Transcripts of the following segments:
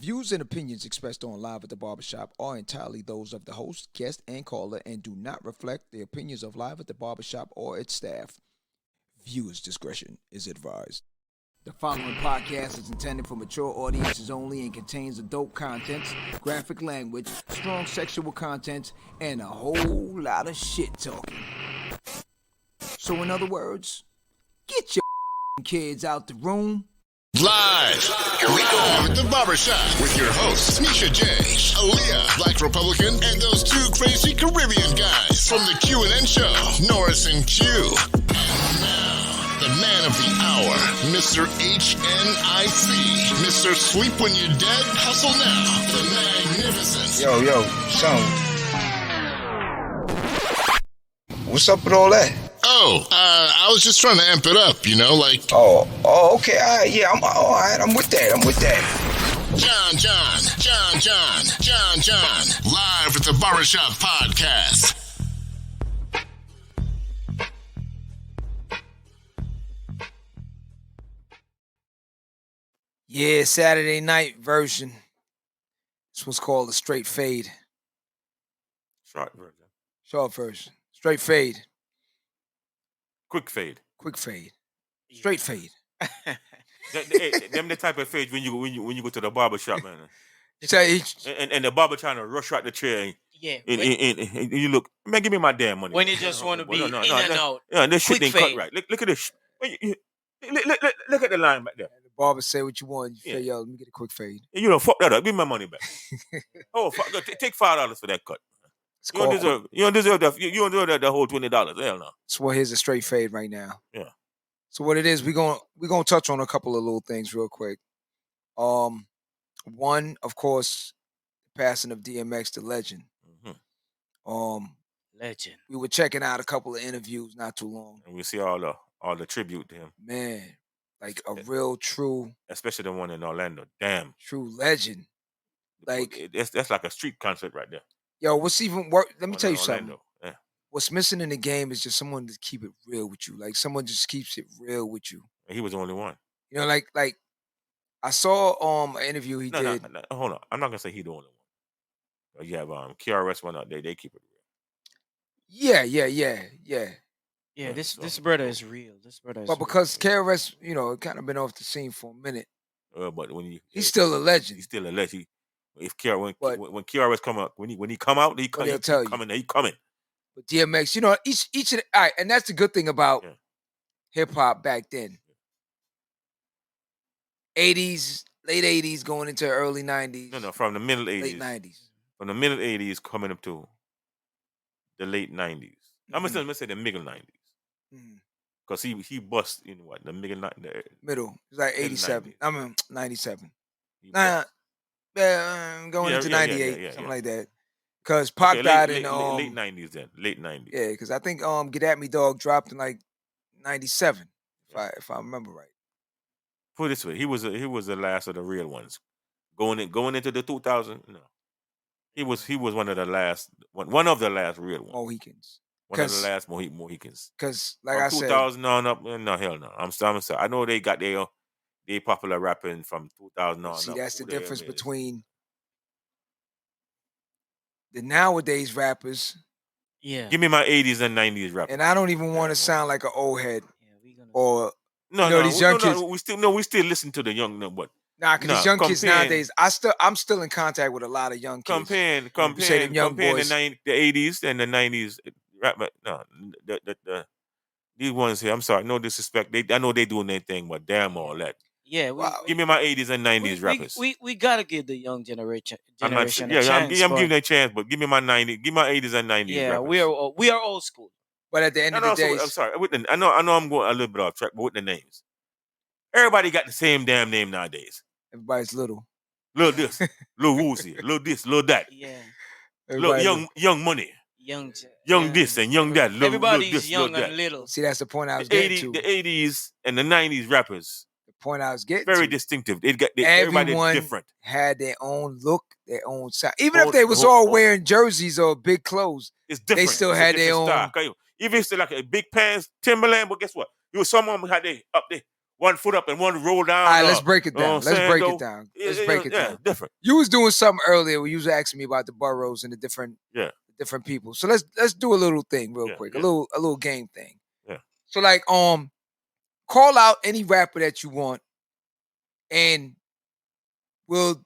views and opinions expressed on Live at the Barbershop are entirely those of the host, guest, and caller and do not reflect the opinions of Live at the Barbershop or its staff. Viewers' discretion is advised. The following podcast is intended for mature audiences only and contains adult contents, graphic language, strong sexual content, and a whole lot of shit talking. So in other words, get your kids out the room. Live, here we go at the Barbershop with your hosts, Misha J, Aaliyah, Black Republican, and those two crazy Caribbean guys from the Q&N show, Norris and Q. And now, the man of the hour, Mr. HNIC, Mr. Sleep When You're Dead, Hustle Now, the magnificent. Yo, son. What's up with all that? I was just trying to amp it up, you know, like... Oh, okay, all right, yeah, all right, I'm with that. John, live at the Barbershop Podcast. Yeah, Saturday night version. This one's called a straight fade. Short version. Short version. Straight fade. Quick fade. Straight fade. Them the type of fade when you go to the barbershop, man. And the barber trying to rush out the chair. And you look, man, give me my damn money. When you just want to be in and out. Yeah, this shit ain't fade. cut right. Look at this. Look at the line back there. The barber say what you want. You say, yo, let me get a quick fade. And you don't fuck that up. Give me my money back. Fuck, take $5 for that cut. You don't deserve the whole $20. Hell no. So here's a straight fade right now. Yeah. So what it is, we're gonna touch on a couple of little things real quick. One, of course, the passing of DMX, the legend. Mm-hmm. Legend. We were checking out a couple of interviews not too long. And we see all the tribute to him. Man, like a real true, especially the one in Orlando. Damn. True legend. Like that's like a street concert right there. Yo, what's even worse? Let me tell you Orlando. something. Yeah. What's missing in the game is just someone to keep it real with you. Like someone just keeps it real with you. He was the only one. You know, like I saw an interview he did. No, hold on. I'm not gonna say he the only one. You have KRS one out there. They keep it real. Yeah. This brother is real. But because KRS, kind of been off the scene for a minute. But when he's still a legend. He's still a legend. If when KRS come out, when he come out, he coming. But DMX, each of the, all right, and that's the good thing about hip hop back then. 80s, late 80s, going into early 90s. No, from the middle 80s. Late 90s. From the middle 80s coming up to the late 90s. I'm gonna say the middle 90s. Because he bust in what? The middle 90s. Middle. It's like 87. 97. Going into 98, something like that. Because Pac died in late 90s then. Late 90s. Yeah, because I think Get At Me Dog dropped in like 97, if I remember right. Put it this way, he was the last of the real ones. Going into the 2000s, no. He was one of the last real ones. Mohicans. One of the last Mohicans. Because like I said, 2000 on up, no, hell no. I'm sorry. I know they got their popular rapping from 2000 on. See, that's the difference between the nowadays rappers. Yeah. Give me my 80s and 90s rappers. And I don't even want to sound like an old head. These young kids. We still listen to the young but. Nah, because these young kids nowadays, I'm still in contact with a lot of young kids. Comparing the 80s and the 90s rap. No, these ones here. I'm sorry, no disrespect. I know they doing their thing, but damn all that. Yeah, give me my 80s and 90s rappers. We gotta give the young generation a chance. I'm giving them a chance, but give me my 90s, give my 80s and 90s. Yeah, rappers. we are old school. But at the end of the day, I'm sorry. I know I'm going a little bit off track, but with the names, everybody got the same damn name nowadays. Everybody's little. Little this, little Woozy, little this, little that. Yeah. Little young money. Young this and young that. Everybody's this, young and little. See, that's the point I was getting to. The 80s and the 90s rappers. The point I was getting very to. distinctive. Everybody different. Had their own look, their own sound. Even if they was all wearing jerseys or big clothes, it's different. They still had their own style. Even if it's like a big pants, Timberland, but guess what? You someone had they up there. one foot up and one roll down. All right, let's break it down. Let's break it down. Let's break it down. Different. You was doing something earlier where you was asking me about the boroughs and the different people. So let's do a little thing real quick. A little game thing. Yeah. So like call out any rapper that you want and we'll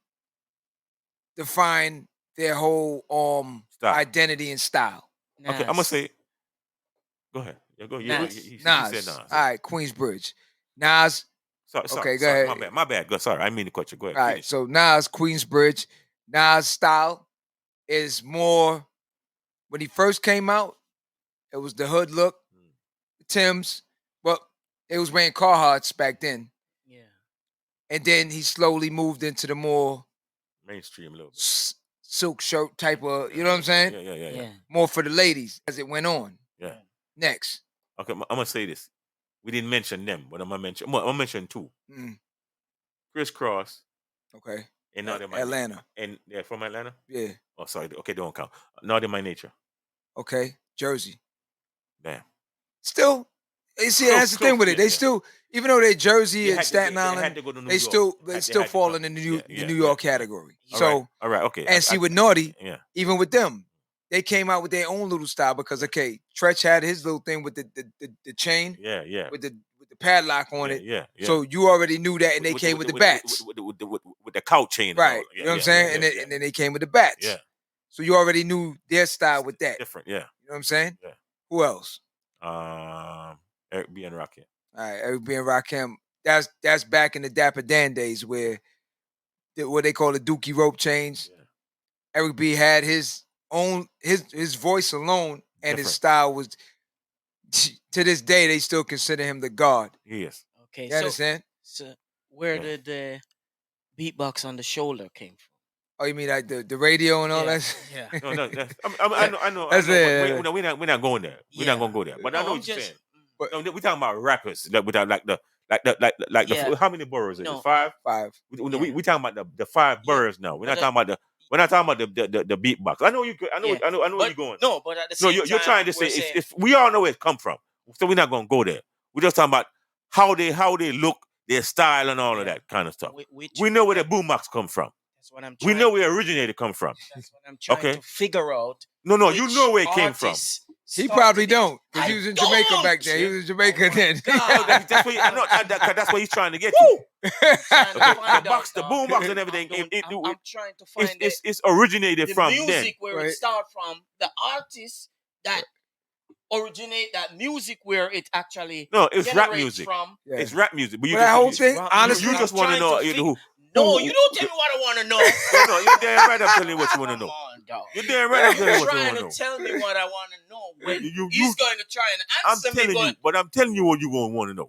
define their whole identity and style. Nas. Okay, I'm gonna say. Go ahead. Yeah, go. Nas. He Nas. said Nas. All right, Queensbridge. Nas. Sorry, go ahead. My bad. Go. Sorry, I mean to cut you. Go ahead. All right, so Nas, Queensbridge. Nas' style is more. When he first came out, it was the hood look, Timbs. Well, it was wearing Carhartts back then. Yeah. And then he slowly moved into the more mainstream little silk shirt type of, you know what I'm saying? Yeah. More for the ladies as it went on. Yeah. Next. Okay, I'm gonna say this. We didn't mention them, but I'm gonna mention two. Chris Cross. Okay. And Not in My Atlanta. And they're from Atlanta? Yeah. Oh, sorry. Okay, don't count. Not in My Nature. Okay. Jersey. Damn. Still, you see, that's the thing with it. They still, even though they're Jersey and Staten Island, they still fall in the New York category. So, all right, okay. And see, with Naughty, even with them, they came out with their own little style because Tretch had his little thing with the chain, with the padlock on it. So you already knew that, and they came with the bats, with the couch chain, right? You know what I'm saying? And then they came with the bats. Yeah. So you already knew their style with that. Different, yeah. You know what I'm saying? Yeah. Who else? Eric B and Rakim. All right, Eric B and Rakim. That's back in the Dapper Dan days where what they call the Dookie rope chains. Yeah. Eric B had his own his voice alone and his style was, to this day they still consider him the god. He is. Okay, you understand? So where did the beatbox on the shoulder came from? Oh, you mean like the radio and all that? Yeah. No, I know. That's it. We're not going there. We're not gonna go there. But I know what you're saying. But we're talking about rappers that without the how many boroughs is it? 5? 5. We talking about the 5 boroughs now. We're not talking about the beatbox. I know where you're going. No, but at the same time, you're trying to say if we all know where it come from, so we're not gonna go there. We're just talking about how they look, their style, and all of that kind of stuff. We know where the boombox come from. That's what I'm we know where it originated come from. That's what I'm trying to figure out. No, you know where it came from. He probably don't, because he was in Jamaica back then. He was in Jamaica then. That's what he's trying to get to. The boombox and everything. I'm trying to find it's originated from then. The music where it started from, the artist that originate that music where it actually it's rap music. From. Yeah. It's rap music. But that whole thing, honestly, you just want to know who. No, you don't tell me what I want to know. No, you're damn right. I'm telling you what you want to know. You're damn right. I'm telling you what you want to know. You're trying to tell me what I want to know. When he's going to try and answer me. But I'm telling you what you going to want to know.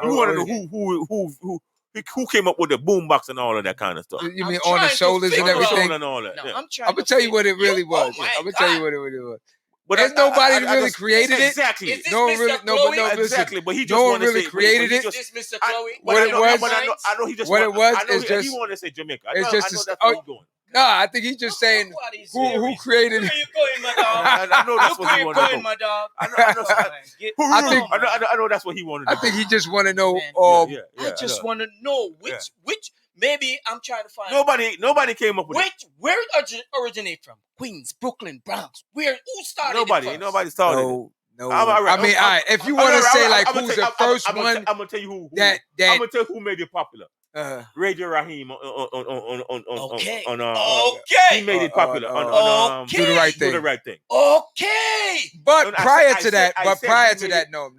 You want to know who came up with the boombox and all of that kind of stuff. You mean on the shoulders and everything? And all that. I'm gonna tell you what it really was. I'm gonna tell you what it really was. But there's nobody really created it. Exactly. No one really, exactly. But he just no one really created it. Is this Mr. Chloe? What it was? I know he just. What it was is just. He wanted to say Jamaica. It's just. That's where he's going. No, I think he's just saying who created it. Where you going, my dog? I know that's what he wanted to know. My dog? I know that's what he wanted to know. I think he just want to know. I just want to know which. Maybe I'm trying to find. Nobody came up with it. Where it originate from? Queens, Brooklyn, Bronx. Who started it? Nobody started it. No. I mean, all right. If you want to say like who's the first one, I'm gonna tell you who. I'm gonna tell you who made it popular. Radio Raheem okay. He made it popular Do the Right Thing. Do the Right Thing. Okay. But prior to that, no.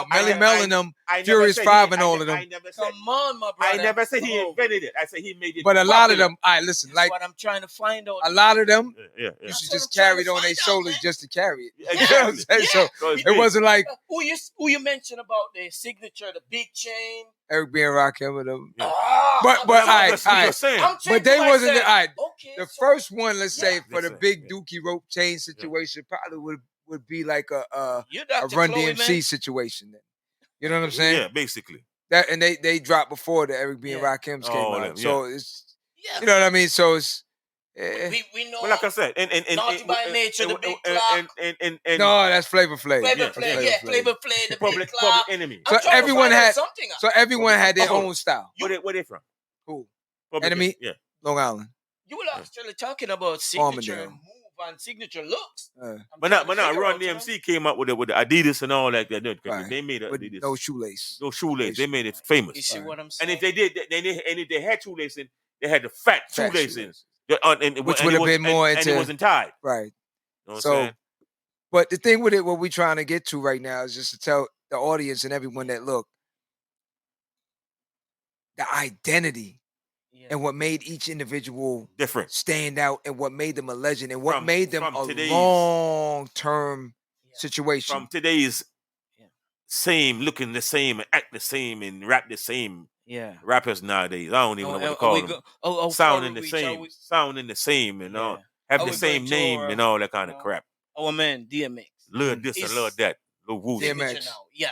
Melly Mel and them, Furious 5 and all of them. Come on, my brother. I never said he invented it. I said he made it. But a lot of them, listen, that's like what I'm trying to find out. A lot of them, you should just carry it on their shoulders just to carry it. Exactly. So it wasn't like who you mentioned about the signature, the big chain. Eric B and Rakim with them. Yeah. But all right. But they wasn't all right. Okay, the first one, let's say, for the big Dookie rope chain situation, probably would be like a Run DMC situation. Then, you know what I'm saying? Yeah, basically. That and they dropped before the Eric B and Rakim's came out. So it's you know what I mean. So We know. Well, like I said, Naughty by Nature, the Big Clock. No, that's Flavor Flav. Flavor Flav, the Public Big Clock. Enemy. So everyone had something. had their own style. Where they from? Who? Public Enemy? Yeah. Long Island. You were actually talking about signature move and signature looks. But now Run DMC came up with the Adidas and all that. Right. They made Adidas. No shoelace. No shoelace. They made it famous. You see what I'm saying? And if they did, and if they had shoelace in, they had the fat shoelaces. Which would have been more into... And it wasn't tied. Right. You know what I'm saying? But the thing with it, what we're trying to get to right now is just to tell the audience and everyone that look, the identity and what made each individual different, stand out, and what made them a legend, and what made them a long-term situation. From today's same, looking the same, and act the same, and rap the same. Yeah, rappers nowadays, I don't even know what to call them. Sounding the same, you know, have the same name and all that kind of crap. Our man DMX, love this and love that, love Wu. DMX, yeah.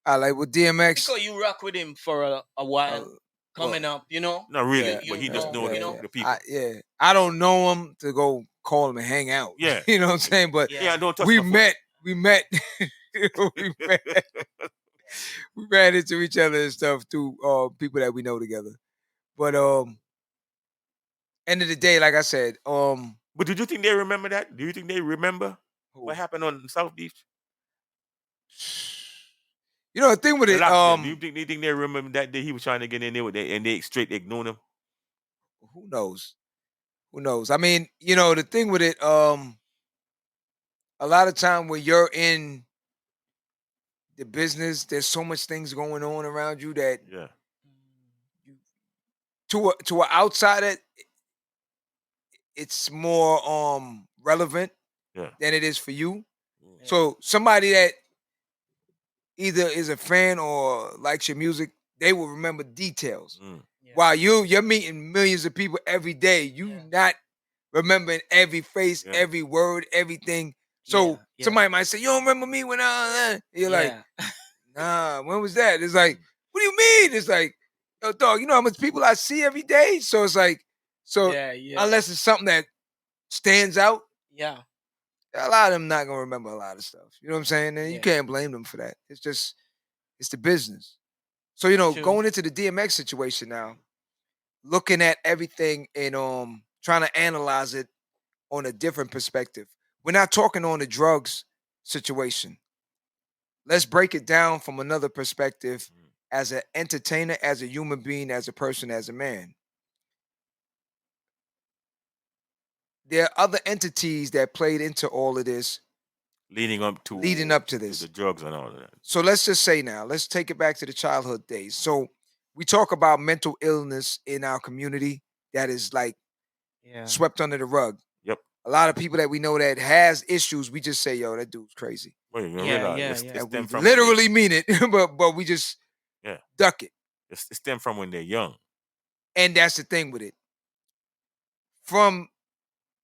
I like with DMX because you rock with him for a while. Coming up, you know? Not really, but he just knowing the people. I don't know him to go call him and hang out. Yeah. You know what I'm saying? But I don't touch we met. we ran into each other and stuff through people that we know together. But end of the day, like I said, but did you think they remember that? Do you think they remember what happened on South Beach? You know, the thing with it, do you think they remember that day he was trying to get in there and they straight ignored him? Who knows? I mean, you know, the thing with it, a lot of time when you're in the business, there's so much things going on around you that to an outsider, it's more relevant than it is for you. Yeah. So somebody that either is a fan or likes your music, they will remember details. While you're meeting millions of people every day, you not remembering every face, every word, everything. So somebody might say, "You don't remember me when you're like, nah, when was that?" It's like, what do you mean? It's like, yo, dog, you know how much people I see every day? So it's like, unless it's something that stands out, a lot of them not gonna remember a lot of stuff. You know what I'm saying? And you can't blame them for that. It's the business. So, you know, going into the DMX situation now, looking at everything and trying to analyze it on a different perspective. We're not talking on the drugs situation. Let's break it down from another perspective as an entertainer, as a human being, as a person, as a man. There are other entities that played into all of this. Leading up to this. The drugs and all of that. So let's just say now, let's take it back to the childhood days. So we talk about mental illness in our community that is like swept under the rug. Yep. A lot of people that we know that has issues, we just say, yo, that dude's crazy. Well, we literally mean it, but we just duck it. It stems from when they're young. And that's the thing with it. From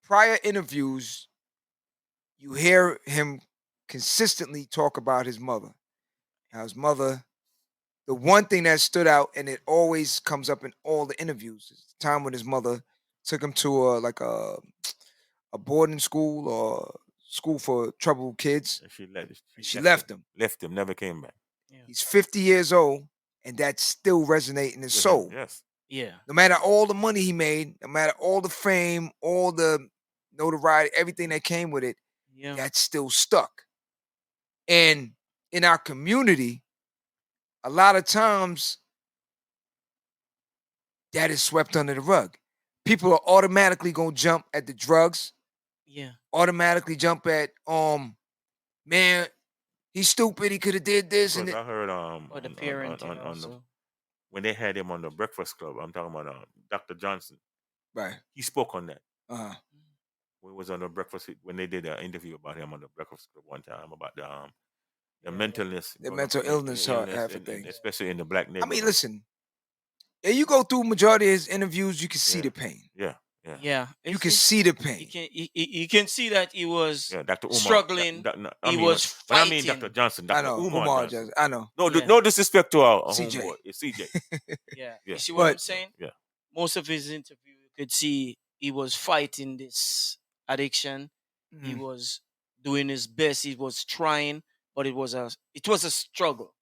prior interviews, you hear him consistently talk about his mother. Now, his mother, the one thing that stood out, and it always comes up in all the interviews, is the time when his mother took him to a boarding school or school for troubled kids. She left him. Left him, never came back. Yeah. He's 50 years old, and that's still resonating in his soul. Yes. Yeah. No matter all the money he made, no matter all the fame, all the notoriety, everything that came with it, that's still stuck. And in our community, a lot of times that is swept under the rug. People are automatically gonna jump at the drugs. Yeah. Automatically jump at man, he's stupid, he could have did this. And I heard or the parenting also. When they had him on the Breakfast Club, I'm talking about Dr. Johnson. Right. He spoke on that. Uh-huh. When he was on the Breakfast, when they did an interview about him on the Breakfast Club one time about the mentalness, the mental illness half a thing, especially in the black neighborhood. I mean, listen, if you go through majority of his interviews, you can see the pain. Yeah. You can see the pain. You can see that he was Dr. Umar, struggling. He was fighting. I mean, Dr. Johnson, Dr. Umar Johnson. I know. No disrespect to our CJ. homeboy. It's CJ. You see what I'm saying? Yeah. Most of his interview, you could see he was fighting this addiction. He was doing his best. He was trying, but it was a struggle.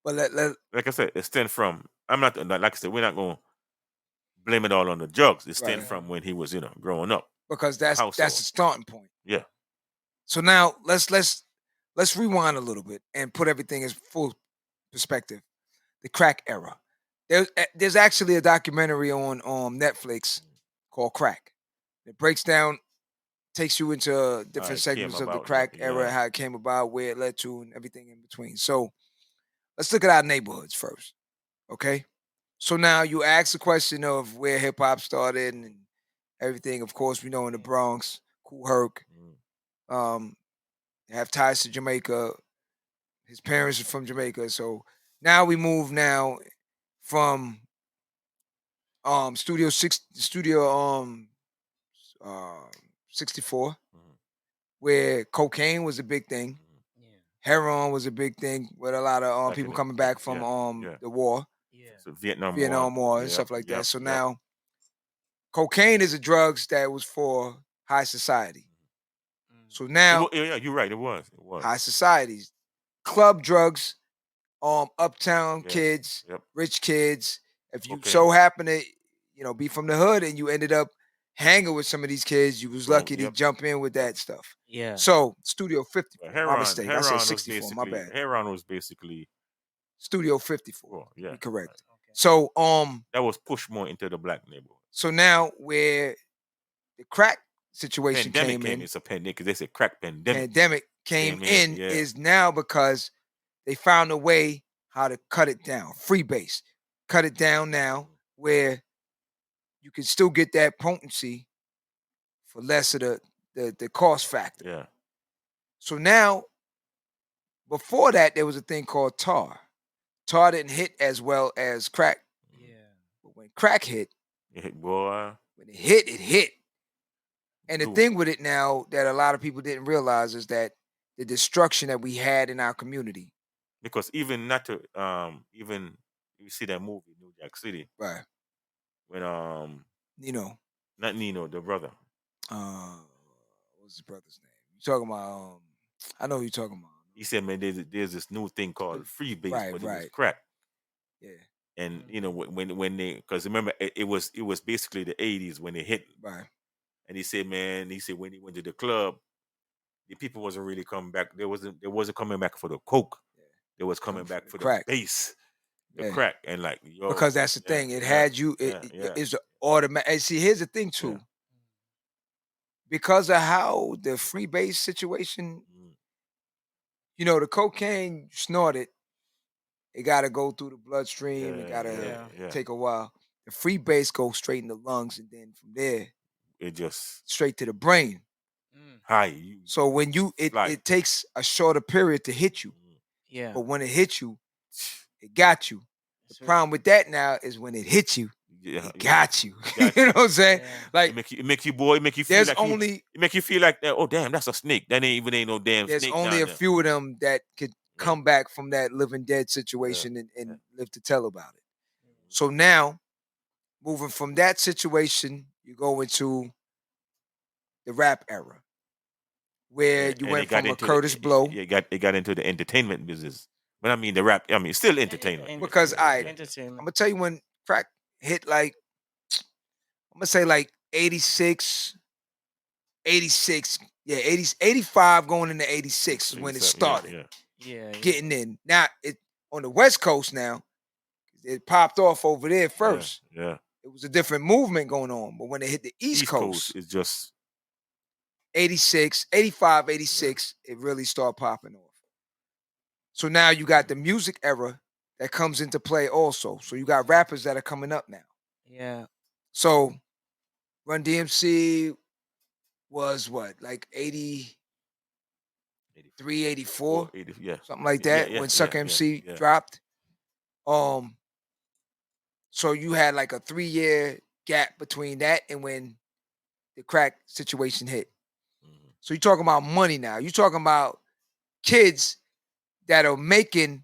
But like I said, it stemmed from. I'm not like I said. We're not going to blame it all on the drugs. It stemmed from when he was, growing up. Because that's the starting point. Yeah. So now let's rewind a little bit and put everything in full perspective. The crack era. There's actually a documentary on Netflix called Crack. It breaks down, takes you into different segments of the crack era, how it came about, where it led to, and everything in between. So let's look at our neighborhoods first, okay? So now you ask the question of where hip hop started and everything. Of course, we know in the Bronx, Kool Herc, have ties to Jamaica. His parents are from Jamaica, so now we move from Studio 64, where cocaine was a big thing. Heroin was a big thing with a lot of people coming back from the war. So Vietnam War and stuff like that. So now cocaine is a drugs that was for high society. So now you're right, it was. High societies. Club drugs, uptown kids, rich kids. If you so happen to, be from the hood and you ended up hanging with some of these kids, you was lucky to jump in with that stuff. Yeah. So Studio 54, my mistake. I said 64, my bad. Heroin was basically Studio 54. Yeah. Correct. Okay. So that was pushed more into the black neighborhood. So now where the crack situation came in. It's a pandemic because they said crack pandemic. Pandemic came in is now because they found a way how to cut it down. Freebase. Cut it down now where you can still get that potency for less of the cost factor. Yeah. So now, before that, there was a thing called tar. Tar didn't hit as well as crack. Yeah. But when crack hit, it hit, boy. When it hit. And the thing with it now that a lot of people didn't realize is that the destruction that we had in our community. Because even even you see that movie, New Jack City. Right. When Nino. Not Nino, the brother. What's his brother's name? You talking about I know who you're talking about. He said, man, there's this new thing called freebase, but it was crack. Yeah. And when they, because remember it was basically the 80s when it hit. Right. And he said when he went to the club, the people wasn't really coming back. They wasn't coming back for the coke. Yeah. They was coming back for the bass, the crack, and because that's the thing. It had you. It's automatic. And see, here's the thing too. Yeah. Because of how the free base situation, the cocaine snorted, it got to go through the bloodstream. It got to take a while. The free base goes straight in the lungs, and then from there, it just straight to the brain. High. So when it takes a shorter period to hit you. Yeah. But when it hits you, it got you. The problem with that now is when it hits you, it got you. You know what I'm saying? Yeah. Like it make you feel like it make you feel like that. Oh damn, that's a snake. That ain't no damn there's snake. There's only a few of them that could come back from that living dead situation and live to tell about it. So now, moving from that situation, you go into the rap era, where you went from a Curtis Blow. It got into the entertainment business. But I mean the rap, still entertainment. Because I'm gonna tell you when crack hit, like I'm gonna say like 86, 85 going into 86 is when it started. Yeah. Getting in. Now it on the West Coast now, it popped off over there first. Yeah. It was a different movement going on. But when it hit the East Coast, it's just 86, 85, 86, it really started popping off. So now you got the music era that comes into play also. So you got rappers that are coming up now. Yeah. So Run DMC was what, like 83, 84? 80, something like that when Sucker MC dropped. So you had like a 3-year gap between that and when the crack situation hit. Mm-hmm. So you're talking about money now. You're talking about kids that are making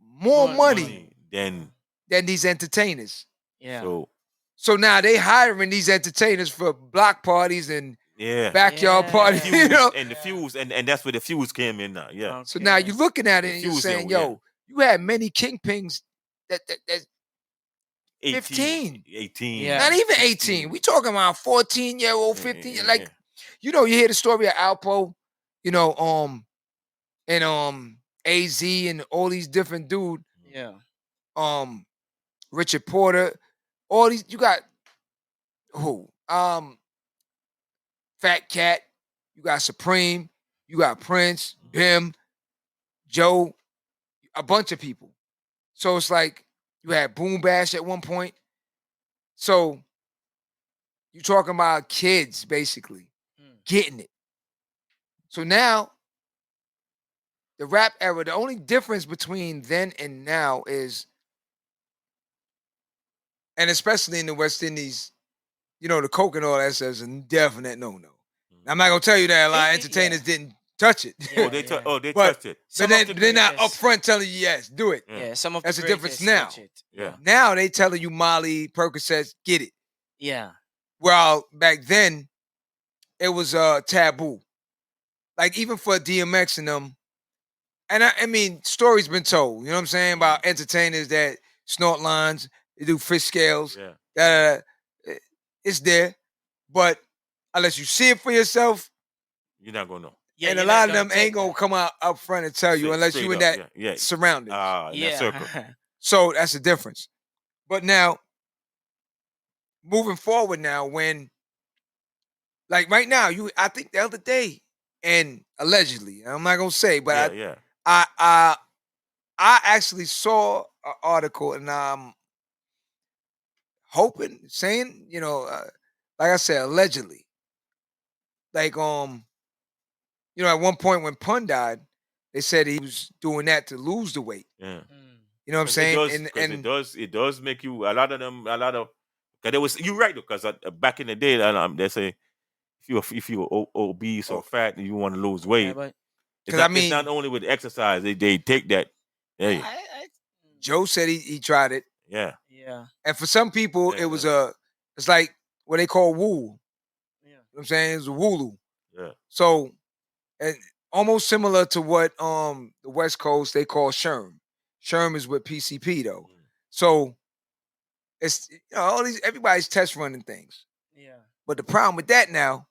more money than these entertainers. Yeah. So So now they hiring these entertainers for block parties and backyard parties. And the fuse, and that's where the fuse came in now. Yeah. So now you're looking at it and you're saying, yo, you had many kingpins that 15. 18. Yeah. Not even 18. We talking about 14-year-old, 15. Like, you hear the story of Alpo, and AZ and all these different dudes. Yeah. Richard Porter, all these. You got who? Fat Cat. You got Supreme. You got Prince, Bim, Joe, a bunch of people. So it's like you had Boom Bash at one point. So you're talking about kids basically getting it. So now the rap era, the only difference between then and now is, and especially in the West Indies, the coke and all that stuff is a definite no-no. I'm not gonna tell you that a lot of entertainers didn't touch it. They touched it. But they're not upfront telling you, yes, do it. Yeah, some of that's the difference now. Yeah. Now they telling you Molly, Percocets, get it. Yeah. Well, back then, it was taboo. Like even for DMX and them, and I mean, stories been told, you know what I'm saying, about entertainers that snort lines, they do fish scales. Yeah. It's there. But unless you see it for yourself, you're not gonna know. Yeah, and a lot of them ain't gonna come out up front and tell you unless you in that surroundings. In that circle. So that's the difference. But now, moving forward now, when like right now, I think the other day, and allegedly, I'm not gonna say, but I actually saw an article, and I'm hoping, saying, like I said, allegedly, like at one point when Pun died, they said he was doing that to lose the weight. Yeah. You know what I'm saying? It does make you, a lot of because you're right, because back in the day, they say if you're obese or fat and you want to lose weight, it's not only with exercise, they take that. Hey. Joe said he tried it. Yeah. Yeah. And for some people, it was it's like what they call woo. Yeah. You know what I'm saying? It's a wooloo. Yeah. So, and almost similar to what the West Coast they call Sherm. Sherm is with PCP though. So it's all these, everybody's test running things. Yeah. But the problem with that now,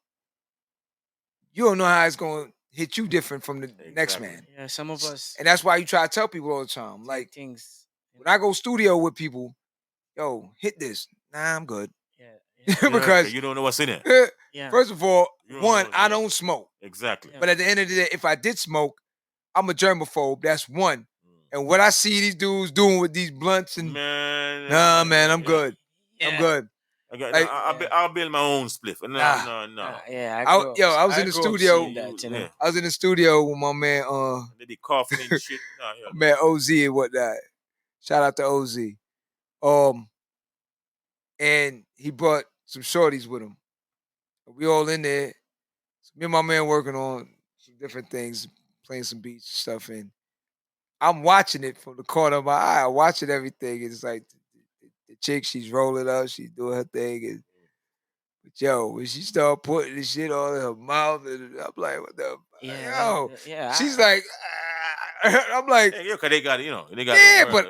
you don't know how it's gonna hit you different from the next man. Yeah, some of us. And that's why you try to tell people all the time. Like things. When I go studio with people, yo, hit this. Nah, I'm good. Yeah. Because you don't know what's in it. First of all, I don't smoke. Exactly. But at the end of the day, if I did smoke, I'm a germaphobe. That's one. And what I see these dudes doing with these blunts and man, I'm good. Yeah. I'm good. Like, I'll build my own spliff. No. Yeah, I was in the studio. I was in the studio with my man. They be coughing and shit. Man, OZ and whatnot. Shout out to OZ. And he brought some shorties with him. We all in there. So me and my man working on some different things, playing some beats and stuff. And I'm watching it from the corner of my eye, watching everything. It's like the chick, she's rolling up, she's doing her thing. But yo, when she start putting this shit all in her mouth, and I'm like, what the? Yeah. She's like, I'm like, because they got it, they got but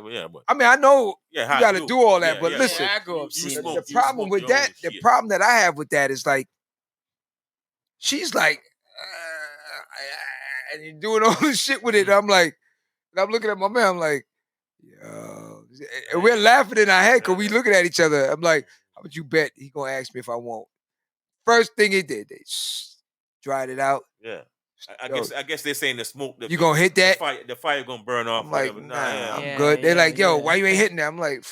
I mean, I know you got to do all that, but listen, I grew up seeing the problem with that, the problem that I have with that is like, she's like, and you're doing all this shit with it. And I'm like, and I'm looking at my man, I'm like, yo, and we're laughing in our head because we looking at each other. I'm like, how would you bet he gonna ask me if I won't? First thing he did, they dried it out. Yeah. I guess they're saying the smoke. You gonna hit that? The fire gonna burn off. I'm like, I'm good. They're like, yo, why you ain't hitting that? I'm like,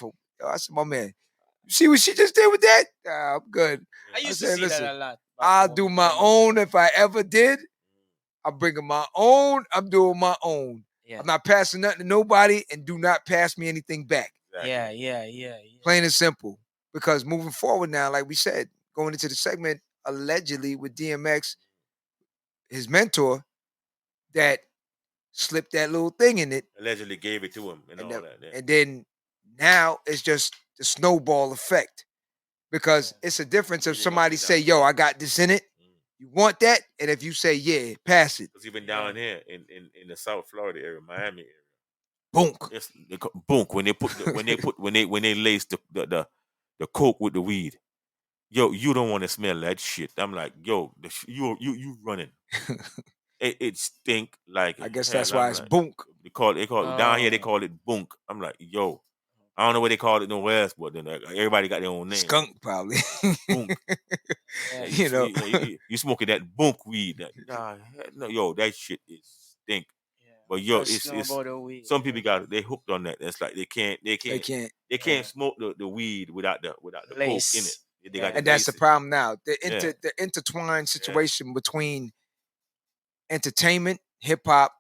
I said, my man, you see what she just did with that? Nah, I'm good. I used to see that a lot. I'll do my own if I ever did. I'm bringing my own. I'm doing my own. Yeah. I'm not passing nothing to nobody, and do not pass me anything back. Exactly. Yeah. Plain and simple. Because moving forward now, like we said, going into the segment, allegedly with DMX, his mentor, that slipped that little thing in it. Allegedly gave it to him and all that. Yeah. And then now it's just the snowball effect. Because it's a difference if Really somebody goes say, down. yo, I got this in it. You want that? And if you say, yeah, pass it. Because even down here in the South Florida area, Miami area, Boonk. it's boonk when they lace the coke with the weed. Yo, you don't want to smell that shit. I'm like, yo, you running. It stink like. I guess hell. that's why I'm it's like, boonk. They call it down here. They call it boonk. I'm like, yo, I don't know what they call it nowhere else, but then everybody got their own name. Skunk probably. Boonk. Yeah. You know. You smoking that boonk weed. No, yo, that shit is stink. Yeah. But yo, Just know it's about the weed, some people they hooked on that. It's like they can't smoke the weed without the coke in it. Lace. They got And the that's the lace in it. problem now. The intertwined situation between entertainment, hip hop,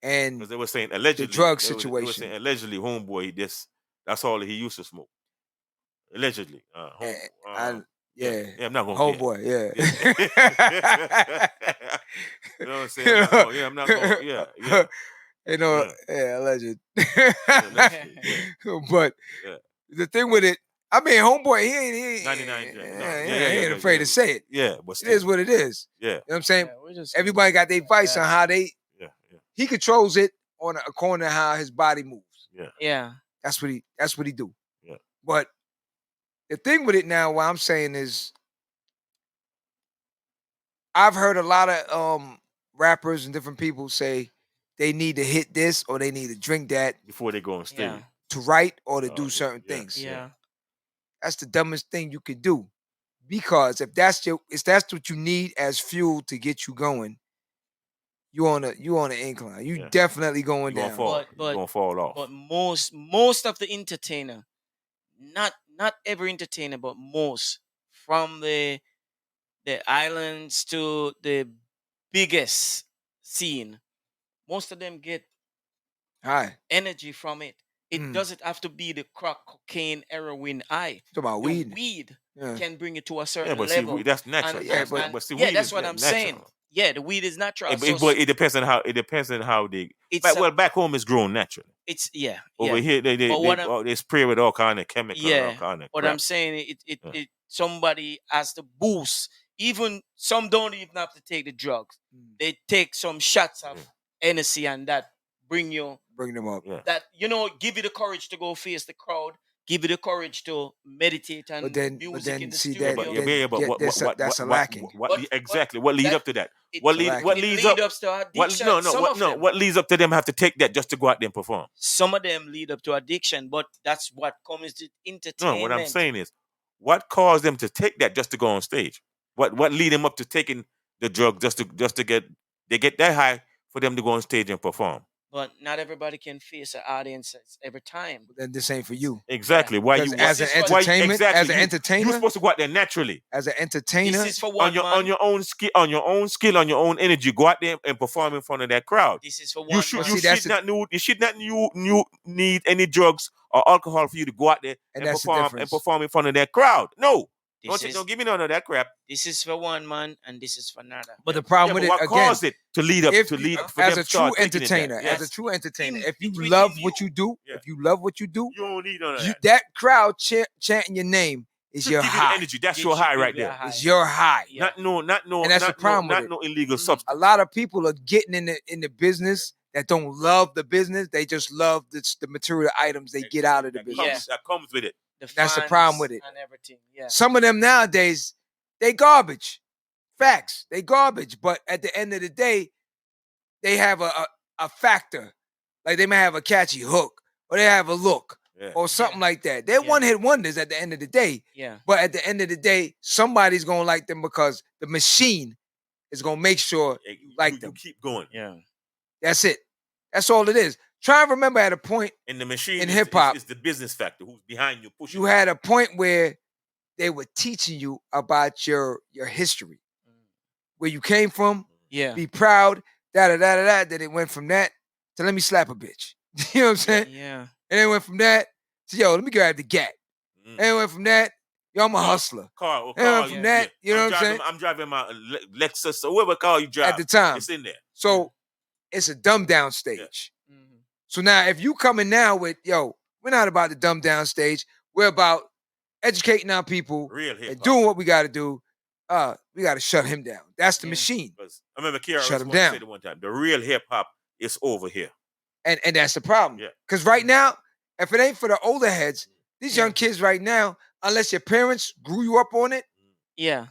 and Because they were saying allegedly drug They were situation. saying allegedly, homeboy, that's all he used to smoke. Allegedly, yeah, I'm not gonna. Homeboy, yeah. You know what I'm saying? I'm not gonna. Yeah. You know, alleged. But the thing with it, I mean, homeboy, he ain't 99. he ain't afraid to say it. Yeah, but It still, is what it is. Yeah. You know what I'm saying? Yeah, Everybody got their vice on how they. Yeah. He controls it according to how his body moves. Yeah. That's what he do. Yeah. But the thing with it now, what I'm saying is, I've heard a lot of rappers and different people say they need to hit this or they need to drink that before they go on stage. Yeah. to write or to do certain things. Yeah. That's the dumbest thing you could do. Because if that's what you need as fuel to get you going, you on an incline. You definitely going down. You're gonna fall off. But most of the entertainer, not every entertainer, but most, from the islands to the biggest scene, most of them get energy from it. It doesn't have to be the crack, cocaine, heroin high. Talking about The weed. Weed Yeah. can bring it to a certain but level. see, that's natural. And, but see, yeah, weed that's is what I'm natural. saying. Yeah, the weed is natural. But it depends on how they. Back home it's grown naturally. It's Over here they spray with all kind of chemicals. Yeah, all kind of but crap. I'm saying it somebody has to boost. Even some don't even have to take the drugs. They take some shots of Hennessy and that bring them up. That give you the courage to go face the crowd. Give you the courage to meditate and music in the studio. That's a lacking. Exactly. What leads up to that? What leads up to addiction? What leads up to them have to take that just to go out there and perform? Some of them lead up to addiction, but that's what comes to entertainment. No, what I'm saying is, what caused them to take that just to go on stage? What lead them up to taking the drug just to get that high for them to go on stage and perform? But not everybody can face an audience every time. Then this ain't for you. Exactly. Why you as an entertainment? As an entertainer, you're supposed to go out there naturally. As an entertainer, this is for one on your own skill, on your own energy. Go out there and perform in front of that crowd. This is for one. You should not need any drugs or alcohol for you to go out there and perform in front of that crowd. No. Don't give me none of that crap. This is for one man, and this is for another. But the problem with it, what caused it to lead up as a true entertainer, if you love what you do, you don't need none of that. That crowd chanting your name is your high. Energy. That's your high right there. It's your high. Not no. And that's the problem with it. No illegal substance. A lot of people are getting in the business that don't love the business. They just love the material items they get out of the business. That comes with it. That's the problem with it. And everything. Yeah. Some of them nowadays, they garbage. Facts. They garbage. But at the end of the day, they have a factor. Like they may have a catchy hook or they have a look or something like that. They're one-hit wonders at the end of the day. Yeah. But at the end of the day, somebody's going to like them because the machine is going to make sure you like them. You keep going. Yeah. That's it. That's all it is. Try and remember at a point in the machine in hip hop, it's the business factor who's behind you pushing. You had a point where they were teaching you about your history, where you came from. Yeah, be proud. That. Then it went from that to let me slap a bitch. You know what I'm saying? Yeah. And it went from that to let me grab the gat. And it went from that. I'm a hustler. Car, and it went from that. You know what I'm saying? I'm driving my Lexus or whatever car you drive at the time. It's in there. So it's a dumb down stage. So now if you coming now with, we're not about the dumb down stage. We're about educating our people, Real hip and hop. doing what we got to do. We got to shut him down. That's the Yeah. machine. I remember KRS Shut him One down. said it one time. The real hip hop is over here. And that's the problem. Yeah. Because right now, if it ain't for the older heads, these Yeah. young kids right now, unless your parents grew you up on it, Yeah.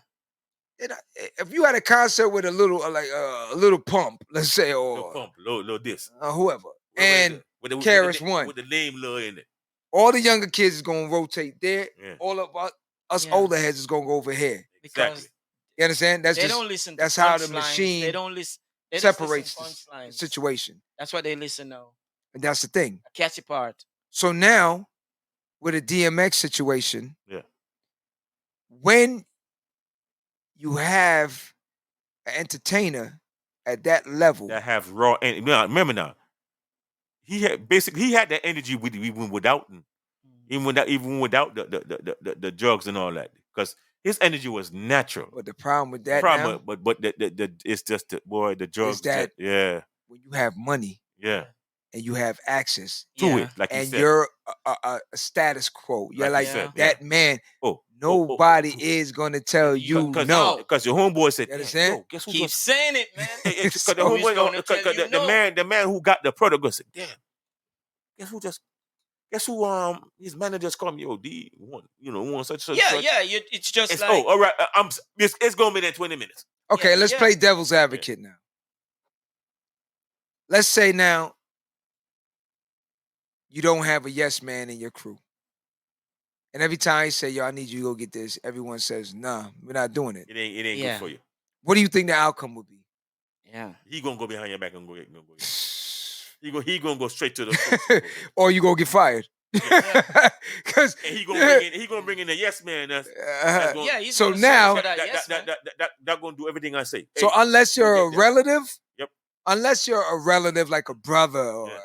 if you had a concert with a little pump, let's say, or Little pump, little this. whoever, and with KRS-One, with the name little in it. all the younger kids is gonna rotate there. Yeah. All of us Yeah. older heads is gonna go over here. Exactly. You understand? That's they just don't listen. that's to how the punchlines. machine They don't listen. They separates just listen the punchlines. situation, That's what they listen now. and that's the thing. A catchy part. So now, with a DMX situation, Yeah. when you have an entertainer at that level, That have raw energy. Remember now, he had that energy even without the drugs and all that, because his energy was natural. but the problem with that now, but it's just the drugs that- yeah, when you have money yeah, and you have access to Yeah. it, like you and said. you're a status quo, you're Like like you said, that man. Oh, Nobody is gonna tell you no. because your homeboy said, You understand? "Yo, guess who Keep saying it, man. Because So the he's homeboy, gonna tell you no. the man who got the product said, damn, guess who his manager just called me, yo, D one such Yeah, such. yeah. It's just It's, like all right. It's gonna be there in 20 minutes. Okay, Yeah, let's yeah. play devil's advocate now. Let's say now you don't have a yes man in your crew. And every time he say, yo, I need you to go get this, everyone says, nah, we're not doing it. It ain't Yeah. good for you. What do you think the outcome would be? yeah. He gonna go behind your back and go get. He gonna go straight to the. Or you gonna get fired. Because And he gonna bring in the yes man. That's gonna, Yeah, he's So gonna now- search for that, yes, man. that gonna do everything I say. so Hey, unless you're go a get that. relative, Yep. unless you're a relative like a brother or Yeah.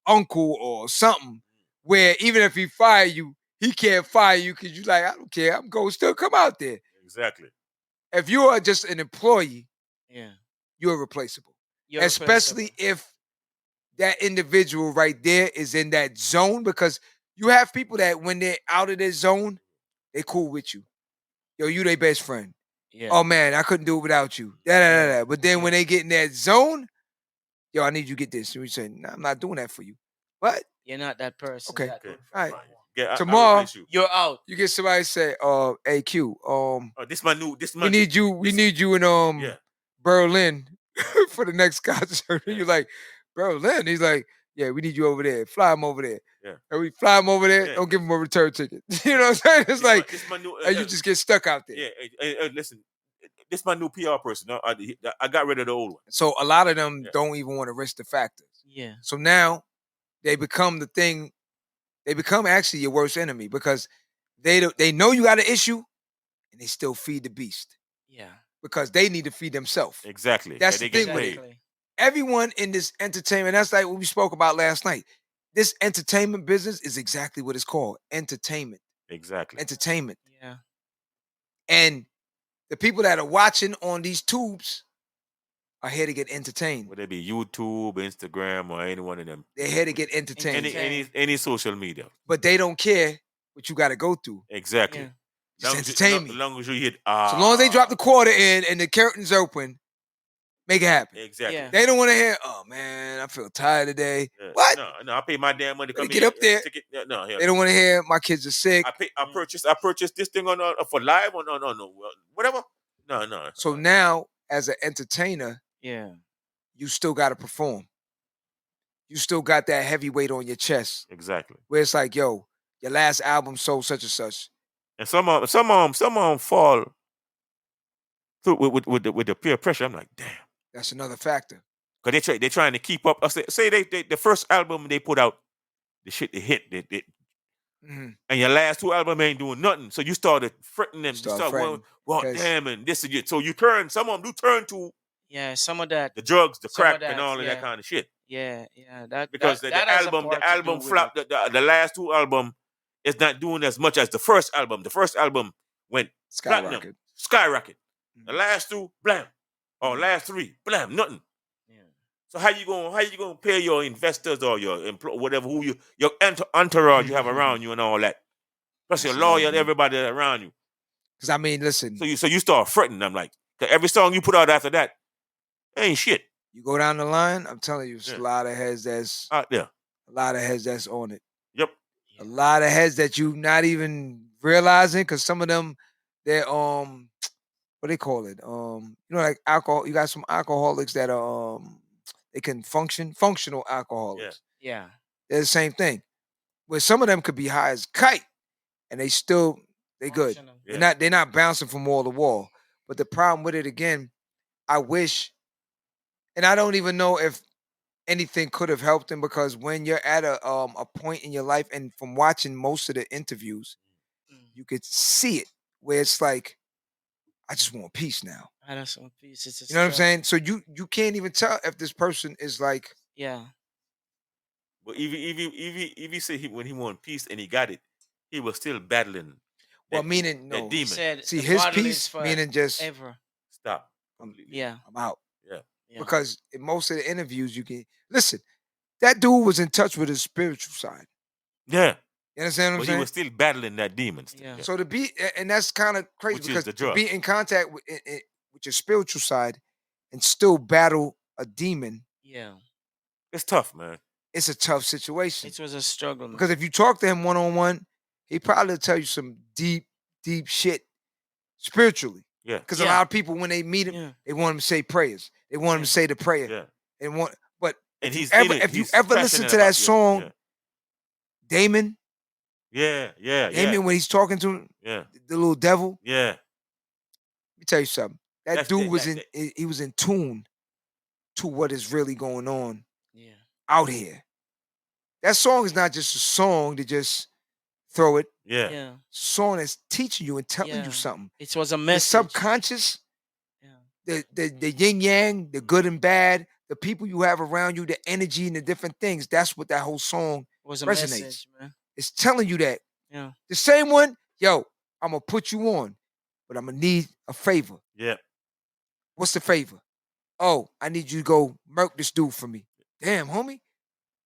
uncle or something, where even if he fire you, he can't fire you because you like, I don't care, I'm going to still come out there. Exactly. If you are just an employee, Yeah. you're replaceable. You're Especially if that individual right there is in that zone, because you have people that when they're out of their zone, they cool with you. Yo, you their best friend. Yeah. Oh man, I couldn't do it without you. Da. But then when they get in that zone, yo, I need you to get this. And we say, nah, I'm not doing that for you. What? You're not that person. Okay. that- Okay. All right. Fine. Yeah, Tomorrow- I replace you. You're out. You get somebody say, hey Q, This my we need you in Yeah. Berlin for the next concert. And you're like, Berlin? He's like, yeah, we need you over there. Fly him over there. Yeah. And we fly him over there, Yeah. don't give him a return ticket. You know what I'm saying? It's like, this my new. and you just get stuck out there. Yeah. Listen, this my new PR person. I got rid of the old one. So a lot of them Yeah. don't even want to risk the factors. Yeah. So now they become the thing. They become actually your worst enemy because they know you got an issue, and they still feed the beast Yeah. because they need to feed themselves. Exactly. That's They the get thing with it. Exactly. Everyone in this entertainment, that's like what we spoke about last night. This entertainment business is exactly what it's called: entertainment. Exactly. Entertainment. Yeah. And the people that are watching on these tubes are here to get entertained. Whether it be YouTube, Instagram, or any one of them. They're here to get entertained. Any social media. But they don't care what you got to go through. Exactly. Yeah. Just Long as entertain me. As long as you hit So long as they drop the quarter in and the curtains open, make it happen. Exactly. Yeah. They don't want to hear, oh man, I feel tired today. Yeah. What? No, I pay my damn money to Better come get here. up there. Ticket. No, They don't want to hear my kids are sick. I purchased this thing on for live or no whatever. No. So now, as an entertainer, Yeah. you still got to perform. You still got that heavy weight on your chest Exactly. where it's like, yo, your last album sold such and such. And some of them fall through with the peer pressure. I'm like, damn. That's another factor. Cause they're trying to keep up. Say they the first album they put out, the shit they hit, Mhm. and your last two albums ain't doing nothing. So you started fretting them. You Start start fretting, well, 'cause- damn, and this is it. So some of them do turn to Yeah. Some of that. the drugs, the Some of crack, and that, all of that yeah. kind of shit. Yeah. Yeah. That Because that the has a album part to do with flopped. it. The last two album is not doing as much as the first album. The first album went Skyrocket. skyrocket. The Mhm. last two, blam, or last three, blam, nothing. Yeah. So how you gonna pay your investors or your whatever your entourage you have around you and all that? Plus your lawyer and everybody around you. Because I mean, listen. So you start fretting. I'm like, every song you put out after that ain't shit. You go down the line, I'm telling you, it's a lot of heads that's out there. A lot of heads that's on it. Yep. A lot of heads that you not even realizing, because some of them, they're what they call it? Like alcohol. You got some alcoholics that are they can functional alcoholics. Yeah. They're the same thing. Where some of them could be high as kite, and they good. Yeah. They're not bouncing from wall to wall. But the problem with it again, I wish, and I don't even know if anything could have helped him, because when you're at a point in your life, and from watching most of the interviews, you could see it where it's like, I just want peace now. I just want peace. You know what I'm saying? So you can't even tell if this person is like, yeah. But if he said when he wanted peace and he got it, he was still battling. Well, meaning no. That demon. Said see, his peace meaning just ever. Stop. Yeah. I'm out. Yeah. Because in most of the interviews, you can listen. That dude was in touch with his spiritual side. Yeah. You understand what I'm saying? He was still battling that demon. Yeah. So to be, and that's kind of crazy, because to be in contact with your spiritual side and still battle a demon. Yeah. It's tough, man. It's a tough situation. It was a struggle. Because if you talk to him one-on-one, he probably tell you some deep shit spiritually. Yeah. Because a lot of people, when they meet him, they want him to say prayers. They want him to say the prayer. Yeah. They want, but and if you ever listen to that song, Damon. Yeah. Damon, when he's talking to him, the little devil. Yeah. Let me tell you something. That dude was he was in tune to what is really going on out here. That song is not just a song to just throw it. Yeah. Song that's teaching you and telling you something. It was a message. The subconscious, the yin yang, the good and bad, the people you have around you, the energy and the different things. That's what that whole song was a resonates. Message, man. It's telling you that. Yeah. The same one, yo, I'm gonna put you on, but I'm gonna need a favor. Yeah. What's the favor? Oh, I need you to go murk this dude for me. Damn, homie.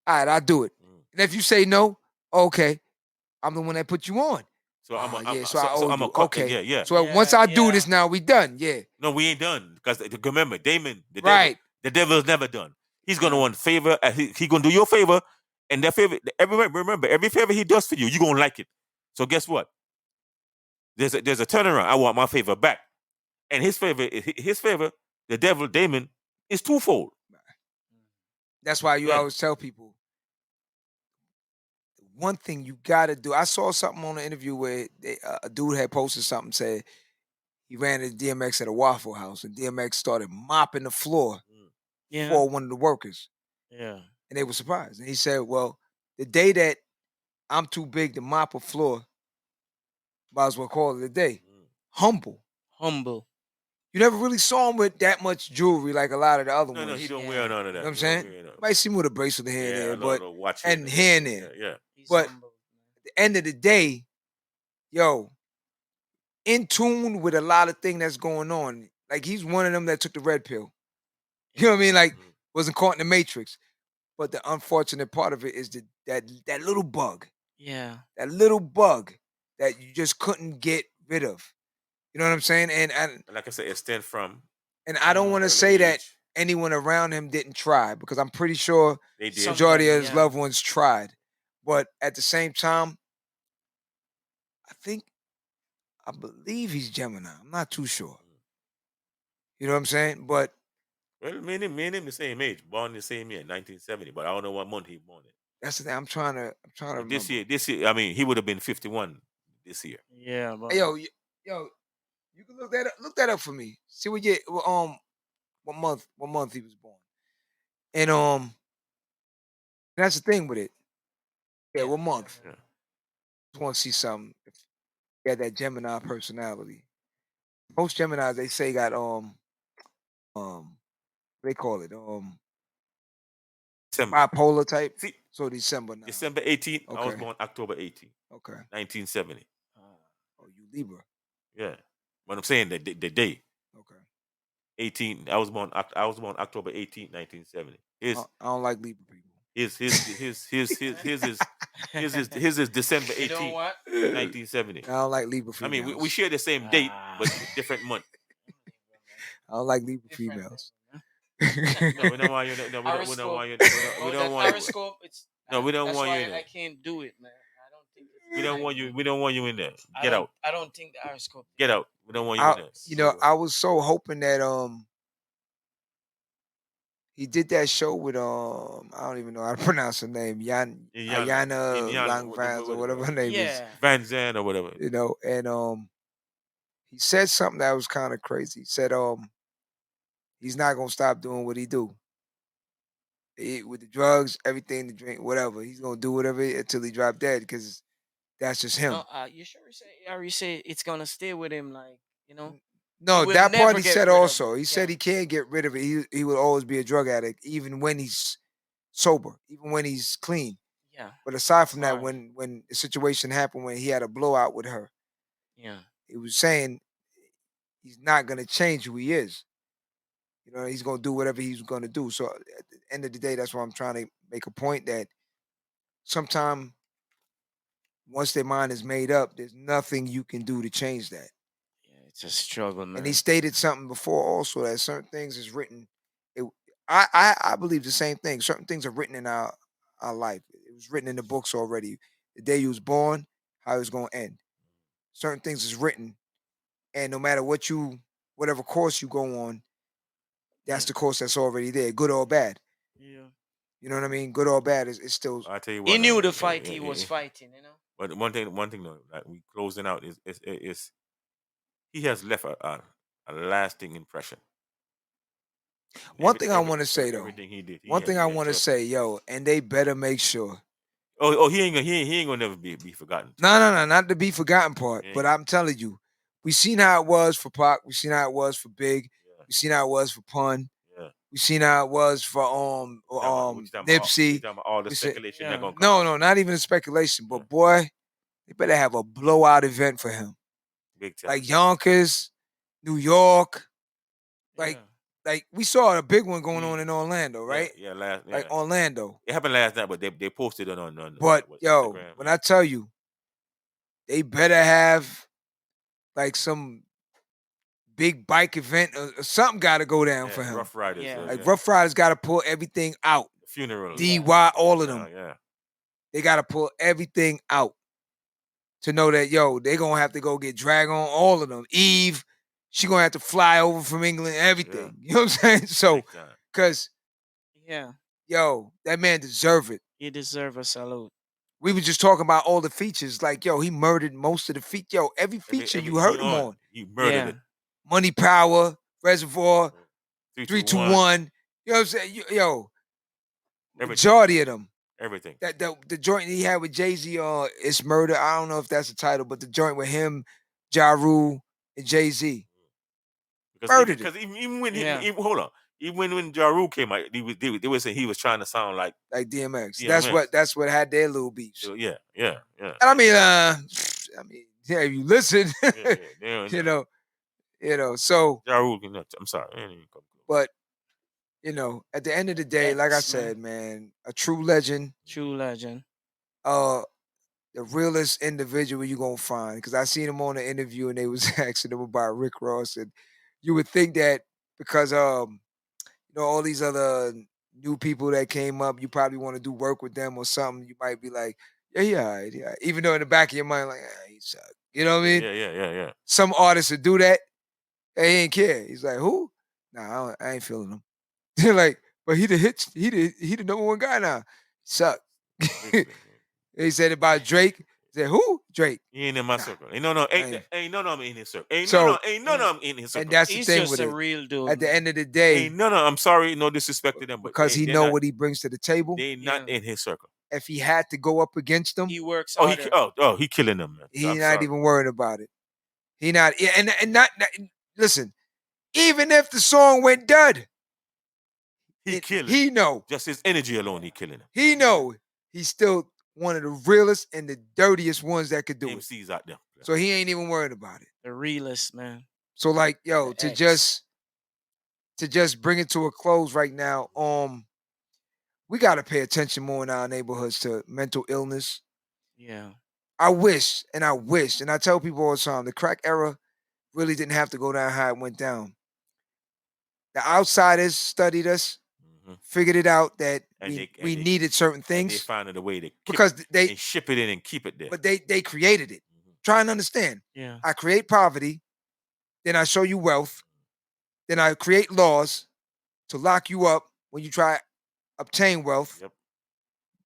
All right, I'll do it. And if you say no, okay, I'm the one that put you on. So I'm a okay. Yeah. So once I do this, now we done. Yeah. No, we ain't done, because remember, Damon, the devil is never done. He's gonna want favor. He gonna do your favor, and that favor. Remember, every favor he does for you, you gonna like it. So guess what? There's a turnaround. I want my favor back, and his favor, the devil, Damon, is twofold. That's why you always tell people, one thing you gotta do. I saw something on an interview where a dude had posted something, said he ran into DMX at a Waffle House, and DMX started mopping the floor for one of the workers. Yeah. And they were surprised. And he said, well, the day that I'm too big to mop a floor, might as well call it a day. Humble. You never really saw him with that much jewelry like a lot of the other ones. No, he don't wear none of that. You know what I'm saying? You might see him with a bracelet here and there, but and here here and there. Yeah. But at the end of the day, yo, in tune with a lot of things that's going on. Like, he's one of them that took the red pill. You know what I mean? Like, wasn't caught in the Matrix. But the unfortunate part of it is that little bug. Yeah. That little bug that you just couldn't get rid of. You know what I'm saying? And like I said, it stemmed from. And I don't want to say that anyone around him didn't try, because I'm pretty sure the majority of his loved ones tried. But at the same time, I believe he's Gemini. I'm not too sure. You know what I'm saying? But well, me and him the same age, born the same year, 1970. But I don't know what month he born in. That's the thing. I'm trying to remember. This year. I mean, he would have been 51 this year. Yeah. But... Hey, yo, you can look that up for me. See what month he was born. And that's the thing with it. Yeah, what month? Yeah. Just want to see something. If he had that Gemini personality. Most Geminis, they say, got they call it December. Bipolar type. See, so December now. December 18th. Okay. I was born October 18th. Okay. 1970. Oh, you Libra. Yeah. But I'm saying the day. Okay. 18. I was born October 18th, 1970. I don't like Libra people. His is His is December 18th, You know what? 1970. I don't like Libra I females. mean, we share the same date, but different month. I don't like Libra females. No, we don't want you. No, we don't want you. We don't want you. Horoscope. No, we don't want you in I there. can't do it, man. I don't think We don't want you. We don't want you in there. Get out. I don't think the horoscope. Get out. We don't want you in there. You know, I was so hoping that he did that show with I don't even know how to pronounce her name, Ayana Langvans or whatever her name is. Van Zandt or whatever. You know, and he said something that was kind of crazy. He said he's not gonna stop doing what he do. With the drugs, everything, the drink, whatever. He's gonna do whatever until he drop dead because that's just him. No, you sure you say it's gonna stay with him, like, you know? No, that part he said also. He said he can't get rid of it. He will always be a drug addict, even when he's sober, even when he's clean. Yeah. But aside from that, when the situation happened when he had a blowout with her, yeah, he was saying he's not gonna change who he is. You know, he's gonna do whatever he's gonna do. So at the end of the day, that's why I'm trying to make a point that sometime once their mind is made up, there's nothing you can do to change that. It's a struggle, man. And he stated something before also that certain things is written. I believe the same thing. Certain things are written in our life. It was written in the books already. The day you was born, how it was going to end. Certain things is written, and no matter whatever course you go on, that's the course that's already there, good or bad. Yeah. You know what I mean? Good or bad is still. I tell you what, he knew the fight he was fighting, you know. But one thing though, like we closing out is he has left a lasting impression. One thing I want to say though. Everything he did. One thing I want to say, yo, and they better make sure. Oh, he ain't gonna never be forgotten. No, not the be forgotten part. Yeah. But I'm telling you, we seen how it was for Pac. We seen how it was for Big. Yeah. We seen how it was for Pun. Yeah. We seen how it was for Nipsey. All the speculation that gonna come. No, not even the speculation. But boy, they better have a blowout event for him. Big time. Like Yonkers, New York, like we saw a big one going on in Orlando, right? Yeah, like Orlando. It happened last night, but they posted it on. But yo, Instagram, when I tell you, they better have like some big bike event or something got to go down for him. Rough Riders, Rough Riders got to pull everything out. The funeral, DY, all of them. They got to pull everything out to know that they gonna have to go get drag on all of them. Eve. She gonna have to fly over from England, everything. You know what I'm saying? So, cause that man deserve it. He deserve a salute. We were just talking about all the features. Like, he murdered most of the features. Every feature you heard him on. He murdered it. Money, Power, Reservoir, 3-2-1. You know what I'm saying? Majority of them. Everything. That the joint he had with Jay-Z, It's Murder. I don't know if that's the title, but the joint with him, Ja Rule, and Jay-Z. Because even when even when Ja Rule came out, they were saying he was trying to sound like DMX. That's what had their little beefs. Yeah. And I mean, if you listen, so Ja Rule. I'm sorry, but at the end of the day, like I said, man, a true legend. The realest individual you're gonna find, because I seen him on an interview and they was asking him about Rick Ross, and you would think that because all these other new people that came up, you probably want to do work with them or something. You might be like, yeah. Even though in the back of your mind, like, he suck. You know what I mean? Yeah. Some artists would do that. He ain't care. He's like, who? Nah, I ain't feeling him. They're like, but he the number one guy now. He suck. He said about Drake. He said, who? Drake. He ain't in my circle. Ain't none of them in his circle. Ain't none of them in his circle. And that's the thing with it. He's just a real dude. At the end of the day. Ain't none of them. I'm sorry, no disrespect to them. But because he know what he brings to the table. They not in his circle. If he had to go up against them. He works harder. He killing them, man. He not even worried about it. He not. And not listen, even if the song went dud. He know. Just his energy alone, he killing him. He know. He's still one of the realest and the dirtiest ones that could do MCs out there. So he ain't even worried about it. The realest, man. So like, to just bring it to a close right now, we got to pay attention more in our neighborhoods to mental illness. Yeah. I wish, and I tell people all the time, the crack era really didn't have to go down how it went down. The outsiders studied us, figured it out that we needed certain things. They found a way to they ship it in and keep it there. But they created it. Try and understand. Yeah. I create poverty, then I show you wealth, then I create laws to lock you up when you try to obtain wealth. Yep.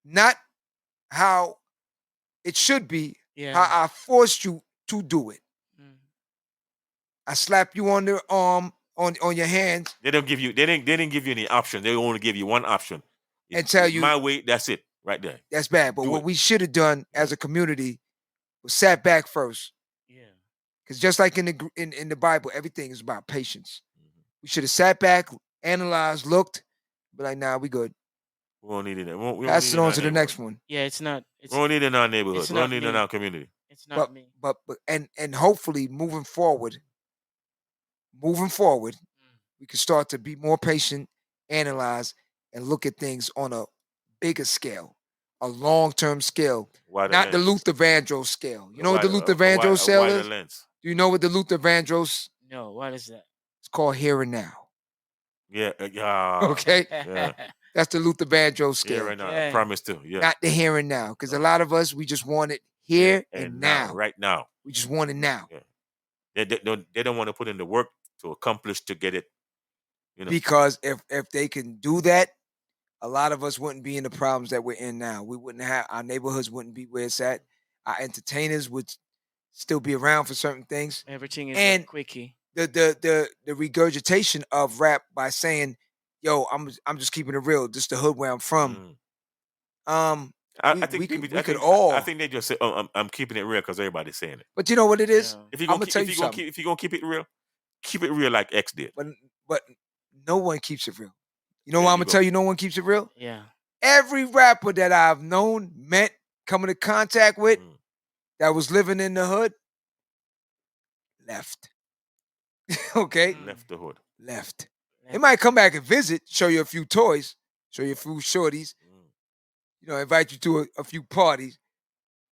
Not how it should be, Yeah. how I forced you to do it. I slap you on the arm, on your hands. They didn't give you any option. They only give you one option. And tell you my way, that's it, right there. That's bad. But what we should have done as a community was sat back first. Yeah. Because just like in the Bible, everything is about patience. We should have sat back, analyzed, looked, but like, nah, we good. We don't need it. Pass it on to the next one. Yeah, it's not. We don't need it in our neighborhood. We don't need it in our community. It's not me. But and hopefully moving forward, we can start to be more patient, analyze, and look at things on a bigger scale, a long-term scale, not the Luther Vandross scale. You know what the Luther Vandross scale is? Do you know what the Luther Vandross? No, what is that? It's called here and now. Yeah. Okay. Yeah. That's the Luther Vandross scale. Here and now. I promise to. Yeah. Not the here and now, because a lot of us, we just want it here and now. Right now. We just want it now. Yeah. They don't want to put in the work to accomplish to get it. You know. Because if they can do that, a lot of us wouldn't be in the problems that we're in now. We wouldn't have, our neighborhoods wouldn't be where it's at. Our entertainers would still be around for certain things. Everything is quickie. The regurgitation of rap by saying, "Yo, I'm just keeping it real. This is the hood where I'm from." I think they just say, "Oh, I'm keeping it real" because everybody's saying it. But you know what it is? If you're gonna keep it real, keep it real like X did. But no one keeps it real. You know why I'm gonna tell you no one keeps it real? Yeah. Every rapper that I've known, met, come into contact with, that was living in the hood, left. Okay? Left the hood. Left. They might come back and visit, show you a few toys, show you a few shorties, you know, invite you to a few parties.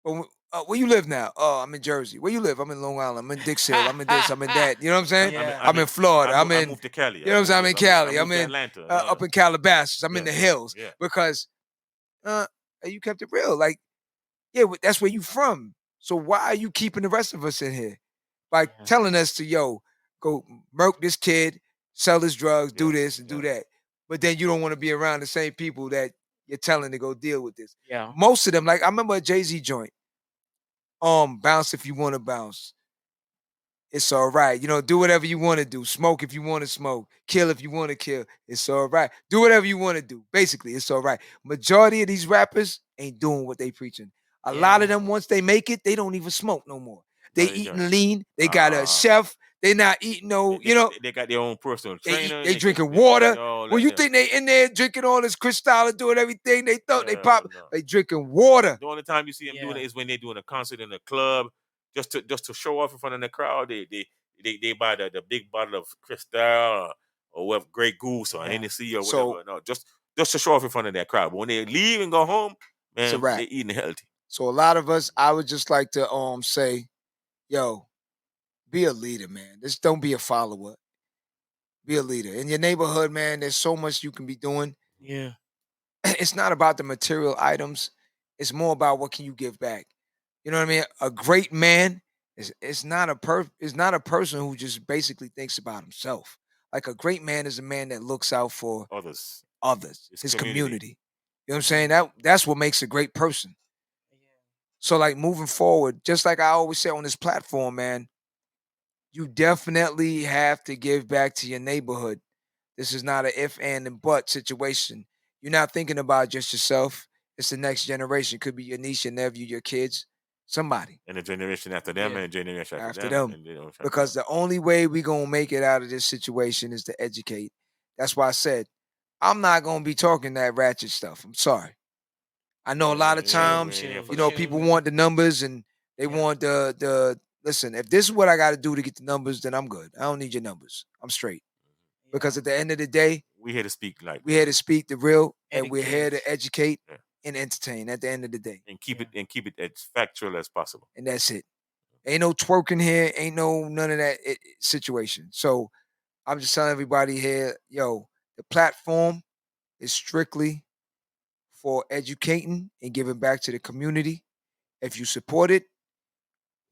But where you live now? Oh, I'm in Jersey. Where you live? I'm in Long Island. I'm in Dix Hill. I'm in this. I'm in that. You know what I'm saying? Yeah. I'm in Florida. I moved to Cali. You know what I'm saying? I'm in Cali. I'm in Atlanta. up in Calabasas. I'm in the hills. Yeah. Because you kept it real. Like, yeah, that's where you from. So why are you keeping the rest of us in here? By telling us to, go murk this kid, sell his drugs, do this and do that. But then you don't want to be around the same people that you're telling to go deal with this. Yeah. Most of them, like I remember a Jay-Z joint. Bounce if you want to bounce. It's all right. You know, do whatever you want to do. Smoke if you want to smoke. Kill if you want to kill. It's all right. Do whatever you want to do. Basically, it's all right. Majority of these rappers ain't doing what they preaching. A lot of them, once they make it, they don't even smoke no more. They eating lean. They got a chef. They not eating They got their own personal trainer. They drinking water. Well, you think they in there drinking all this Cristal and doing everything? They thought they pop. No. They drinking water. The only time you see them doing it is when they're doing a concert in a club, just to show off in front of the crowd. They buy the big bottle of Cristal or what, Grey Goose or Hennessy or whatever. No, just to show off in front of that crowd. But when they leave and go home, man, they eating healthy. So a lot of us, I would just like to say, yo, be a leader, man. Just don't be a follower. Be a leader. In your neighborhood, man, there's so much you can be doing. Yeah. It's not about the material items. It's more about what can you give back. You know what I mean? A great man is not a person who just basically thinks about himself. Like a great man is a man that looks out for others, his community. You know what I'm saying? That's what makes a great person. So like moving forward, just like I always say on this platform, man, you definitely have to give back to your neighborhood. This is not an if, and but situation. You're not thinking about just yourself. It's the next generation. Could be your niece, your nephew, your kids, somebody. And the generation after them and the generation after them. Because the only way we're going to make it out of this situation is to educate. That's why I said, I'm not going to be talking that ratchet stuff. I'm sorry. I know a lot of times, people want the numbers and they want the listen, if this is what I got to do to get the numbers, then I'm good. I don't need your numbers. I'm straight. Because at the end of the day, We're here to speak like We're here to speak the real, and Educate. we're here to educate and entertain at the end of the day. And keep it as factual as possible. And that's it. Ain't no twerking here. Ain't no none of that situation. So I'm just telling everybody here, yo, the platform is strictly for educating and giving back to the community. If you support it,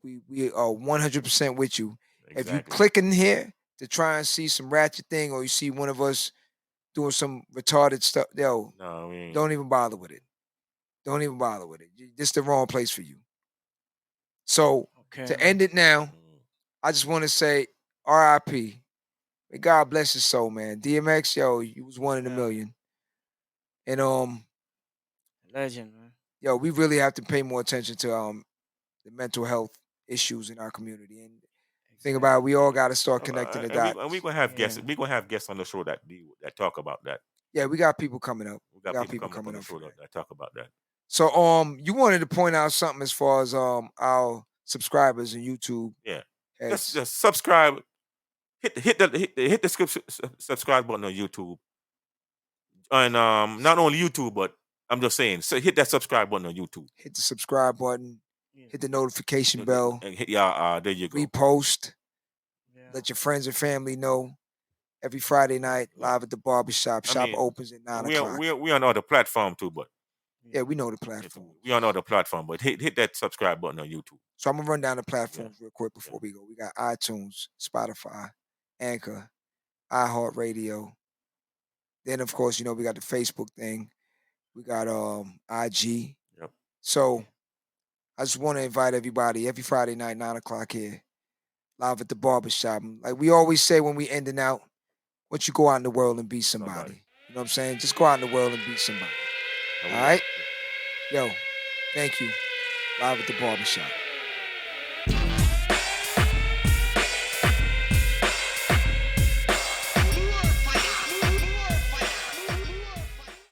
we are 100% with you. Exactly. If you click in here to try and see some ratchet thing, or you see one of us doing some retarded stuff, yo, don't even bother with it. Don't even bother with it. This is the wrong place for you. So to end it now, I just want to say R.I.P. May God bless his soul, man. DMX, yo, you was one in a million. And legend, man. Yo, we really have to pay more attention to the mental health issues in our community. And think about it, we all got to start connecting the dots. And we're gonna have guests. We're gonna have guests on the show that talk about that. Yeah, we got people coming up. We got people coming up on the show that talk about that. So you wanted to point out something as far as our subscribers on YouTube. Yeah. Just subscribe. Hit the subscribe button on YouTube. And not only YouTube, but I'm just saying, so hit that subscribe button on YouTube. Hit the subscribe button. Hit the notification bell. And hit there you go. Repost. Let your friends and family know. Every Friday night, live at the barbershop. Shop opens at 9 o'clock. We're on other platform too, but yeah, we know the platform. We're on other platform, but hit that subscribe button on YouTube. So I'm gonna run down the platforms real quick before we go. We got iTunes, Spotify, Anchor, iHeartRadio. Then of course, we got the Facebook thing. We got IG. Yep. So I just want to invite everybody every Friday night, 9 o'clock here, live at the barbershop. Like we always say when we ending out, why don't you go out in the world and be somebody? You know what I'm saying? Just go out in the world and be somebody. All right? Yo, thank you. Live at the barbershop.